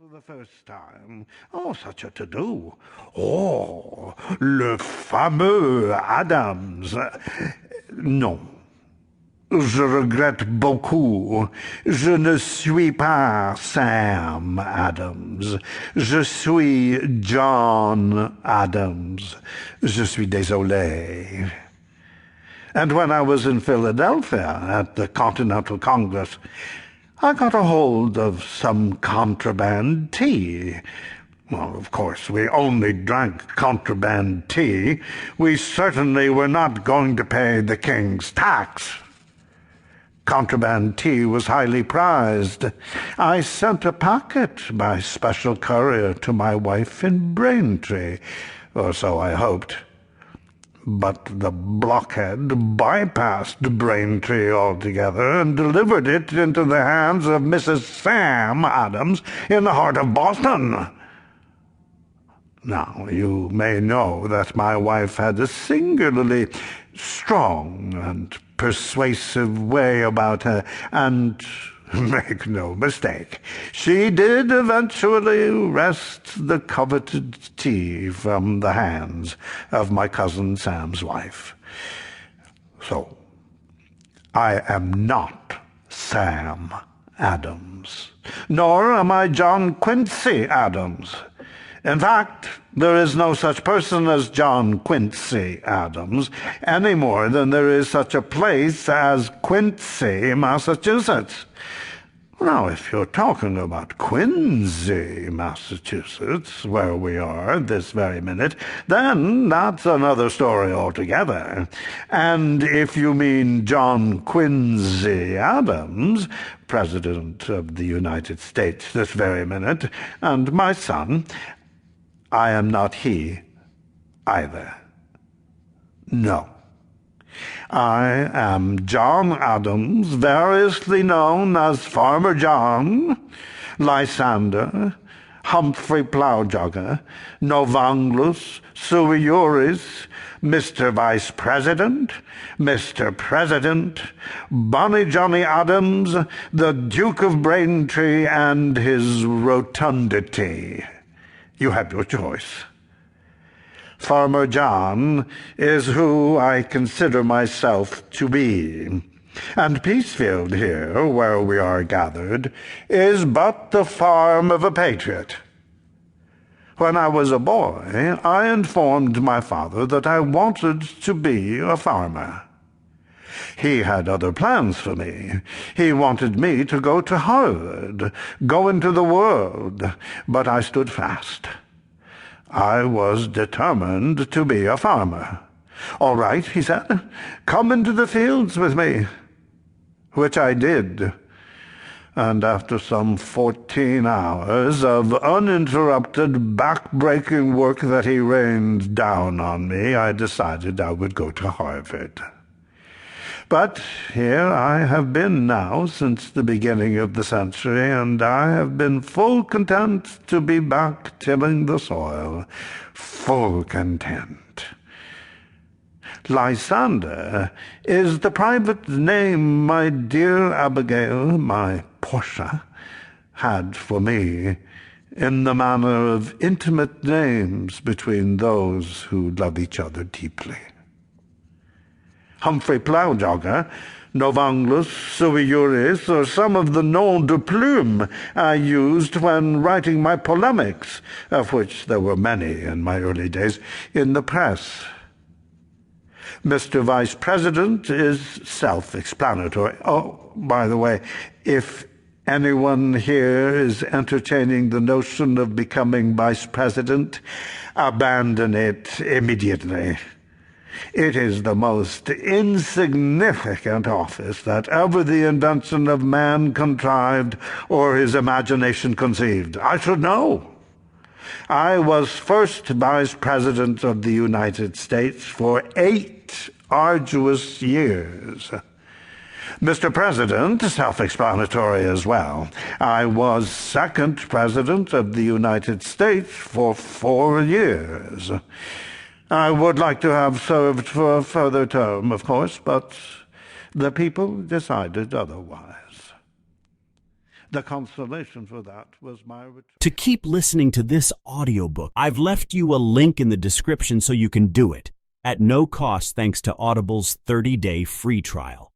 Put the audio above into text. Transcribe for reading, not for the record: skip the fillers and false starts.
for the first time. Oh, such a to-do. Oh, le fameux Adams. Non. Je regrette beaucoup. Je ne suis pas Sam Adams. Je suis John Adams. Je suis désolé. And when I was in Philadelphia at the Continental Congress, I got a hold of some contraband tea. Well, of course, we only drank contraband tea. We certainly were not going to pay the king's tax. Contraband tea was highly prized. I sent a packet by special courier to my wife in Braintree, or so I hoped. But the blockhead bypassed Braintree altogether and delivered it into the hands of Mrs. Sam Adams in the heart of Boston. Now, you may know that my wife had a singularly strong and persuasive way about her, and make no mistake, she did eventually wrest the coveted tea from the hands of my cousin Sam's wife. So, I am not Sam Adams, nor am I John Quincy Adams. In fact, there is no such person as John Quincy Adams, any more than there is such a place as Quincy, Massachusetts. Now, if you're talking about Quincy, Massachusetts, where we are this very minute, then that's another story altogether. And if you mean John Quincy Adams, President of the United States this very minute, and my son, I am not he either. No. I am John Adams, variously known as Farmer John, Lysander, Humphrey Plowjogger, Novanglus, Sui Juris, Mr. Vice President, Mr. President, Bonnie Johnny Adams, the Duke of Braintree, and his rotundity. You have your choice. Farmer John is who I consider myself to be, and Peacefield here, where we are gathered, is but the farm of a patriot. When I was a boy, I informed my father that I wanted to be a farmer. He had other plans for me. He wanted me to go to Harvard, go into the world, but I stood fast. I was determined to be a farmer. All right, he said, come into the fields with me, which I did. And after some 14 hours of uninterrupted, back-breaking work that he rained down on me, I decided I would go to Harvard. But here I have been now since the beginning of the century, and I have been full content to be back tilling the soil. Full content. Lysander is the private name my dear Abigail, my Portia, had for me, in the manner of intimate names between those who love each other deeply. Humphrey Plowjogger, Novanglus, Sui Juris, or some of the noms de plume I used when writing my polemics, of which there were many in my early days, in the press. Mr. Vice President is self-explanatory. Oh, by the way, if anyone here is entertaining the notion of becoming Vice President, abandon it immediately. It is the most insignificant office that ever the invention of man contrived or his imagination conceived. I should know. I was first Vice President of the United States for 8 arduous years. Mr. President, self-explanatory as well. I was second President of the United States for 4 years. I would like to have served for a further term, of course, but the people decided otherwise. The consolation for that was my return. To keep listening to this audiobook, I've left you a link in the description so you can do it, at no cost thanks to Audible's 30-day free trial.